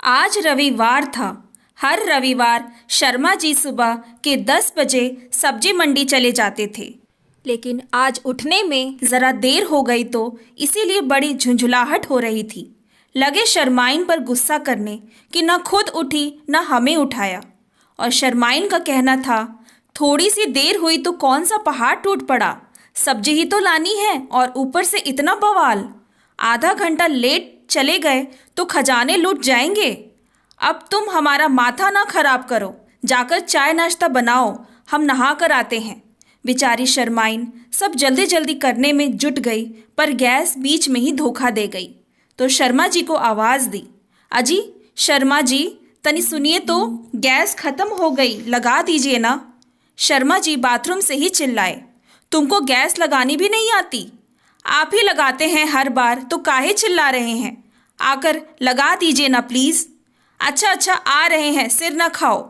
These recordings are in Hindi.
आज रविवार था। हर रविवार शर्मा जी सुबह के 10 बजे सब्जी मंडी चले जाते थे, लेकिन आज उठने में ज़रा देर हो गई तो इसीलिए बड़ी झुंझुलाहट हो रही थी। लगे शर्माइन पर गुस्सा करने कि न खुद उठी न हमें उठाया। और शर्माइन का कहना था, थोड़ी सी देर हुई तो कौन सा पहाड़ टूट पड़ा, सब्जी ही तो लानी है और ऊपर से इतना बवाल। आधा घंटा लेट चले गए तो खजाने लूट जाएंगे। अब तुम हमारा माथा ना खराब करो, जाकर चाय नाश्ता बनाओ, हम नहा कर आते हैं। बेचारी शर्माइन सब जल्दी जल्दी करने में जुट गई, पर गैस बीच में ही धोखा दे गई। तो शर्मा जी को आवाज़ दी, अजी शर्मा जी तनी सुनिए तो, गैस खत्म हो गई, लगा दीजिए ना। शर्मा जी बाथरूम से ही चिल्लाए, तुमको गैस लगानी भी नहीं आती? आप ही लगाते हैं हर बार, तो काहे चिल्ला रहे हैं? आकर लगा दीजिए ना प्लीज़। अच्छा अच्छा आ रहे हैं, सिर न खाओ,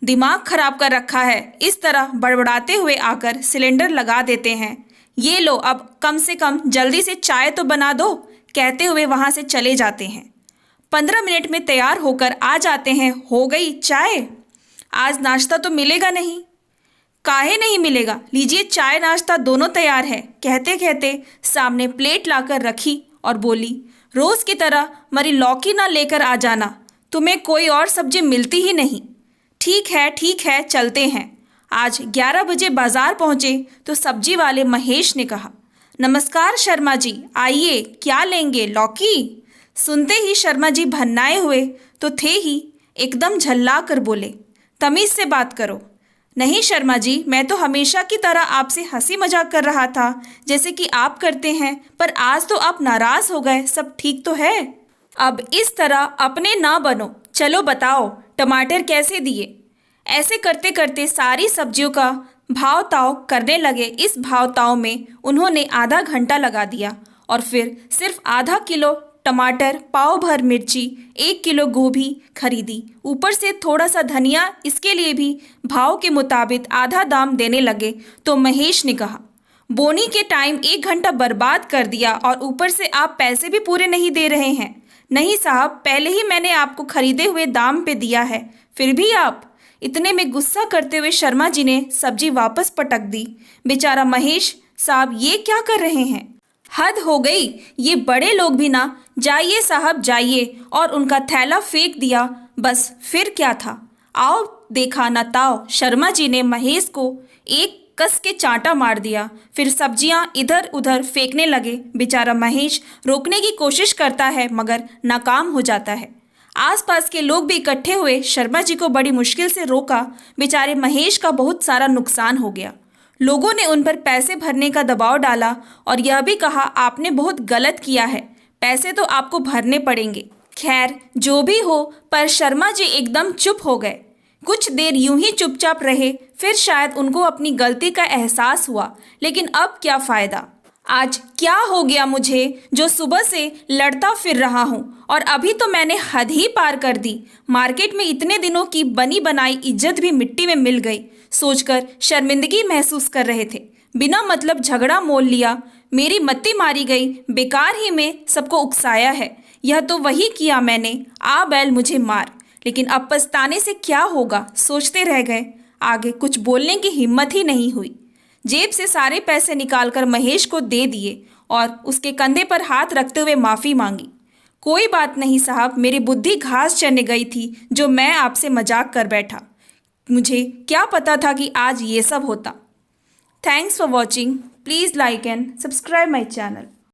दिमाग खराब कर रखा है। इस तरह बड़बड़ाते हुए आकर सिलेंडर लगा देते हैं। ये लो, अब कम से कम जल्दी से चाय तो बना दो, कहते हुए वहाँ से चले जाते हैं। 15 मिनट में तैयार होकर आ जाते हैं, हो गई चाय? आज नाश्ता तो मिलेगा नहीं। काहे नहीं मिलेगा, लीजिए चाय नाश्ता दोनों तैयार है, कहते कहते सामने प्लेट लाकर रखी और बोली, रोज़ की तरह मरी लौकी ना लेकर आ जाना, तुम्हें कोई और सब्जी मिलती ही नहीं। ठीक है चलते हैं। आज 11 बजे बाजार पहुँचे तो सब्जी वाले महेश ने कहा, नमस्कार शर्मा जी, आइए क्या लेंगे? लौकी? सुनते ही शर्मा जी भन्नाए हुए तो थे ही, एकदम झल्ला कर बोले, तमीज़ से बात करो। नहीं शर्मा जी, मैं तो हमेशा की तरह आपसे हंसी मजाक कर रहा था, जैसे कि आप करते हैं, पर आज तो आप नाराज़ हो गए, सब ठीक तो है? अब इस तरह अपने ना बनो, चलो बताओ टमाटर कैसे दिए? ऐसे करते करते सारी सब्जियों का भाव ताव करने लगे। इस भाव ताव में उन्होंने आधा घंटा लगा दिया और फिर सिर्फ आधा किलो टमाटर, पाव भर मिर्ची, 1 किलो गोभी खरीदी, ऊपर से थोड़ा सा धनिया, इसके लिए भी भाव के मुताबिक आधा दाम देने लगे। तो महेश ने कहा, बोनी के टाइम 1 घंटा बर्बाद कर दिया और ऊपर से आप पैसे भी पूरे नहीं दे रहे हैं। नहीं साहब, पहले ही मैंने आपको खरीदे हुए दाम पे दिया है, फिर भी आप। इतने में गुस्सा करते हुए शर्मा जी ने सब्जी वापस पटक दी। बेचारा महेश साहब ये क्या कर रहे हैं, हद हो गई, ये बड़े लोग भी ना। जाइए साहब जाइए, और उनका थैला फेंक दिया। बस फिर क्या था, आओ देखा न ताओ। शर्मा जी ने महेश को एक कस के चांटा मार दिया, फिर सब्जियां इधर उधर फेंकने लगे। बेचारा महेश रोकने की कोशिश करता है मगर नाकाम हो जाता है। आसपास के लोग भी इकट्ठे हुए, शर्मा जी को बड़ी मुश्किल से रोका। बेचारे महेश का बहुत सारा नुकसान हो गया। लोगों ने उन पर पैसे भरने का दबाव डाला और यह भी कहा, आपने बहुत गलत किया है, पैसे तो आपको भरने पड़ेंगे। खैर जो भी हो, पर शर्मा जी एकदम चुप हो गए। कुछ देर यूं ही चुपचाप रहे, फिर शायद उनको अपनी गलती का एहसास हुआ, लेकिन अब क्या फ़ायदा। आज क्या हो गया मुझे, जो सुबह से लड़ता फिर रहा हूँ और अभी तो मैंने हद ही पार कर दी। मार्केट में इतने दिनों की बनी बनाई इज्जत भी मिट्टी में मिल गई, सोचकर शर्मिंदगी महसूस कर रहे थे। बिना मतलब झगड़ा मोल लिया, मेरी मत्ती मारी गई, बेकार ही में सबको उकसाया है। यह तो वही किया मैंने, आ बैल मुझे मार। लेकिन अब पछताने से क्या होगा, सोचते रह गए। आगे कुछ बोलने की हिम्मत ही नहीं हुई। जेब से सारे पैसे निकालकर महेश को दे दिए और उसके कंधे पर हाथ रखते हुए माफ़ी मांगी। कोई बात नहीं साहब, मेरी बुद्धि घास चरने गई थी, जो मैं आपसे मजाक कर बैठा। मुझे क्या पता था कि आज ये सब होता। Thanks for watching, please like and subscribe my channel.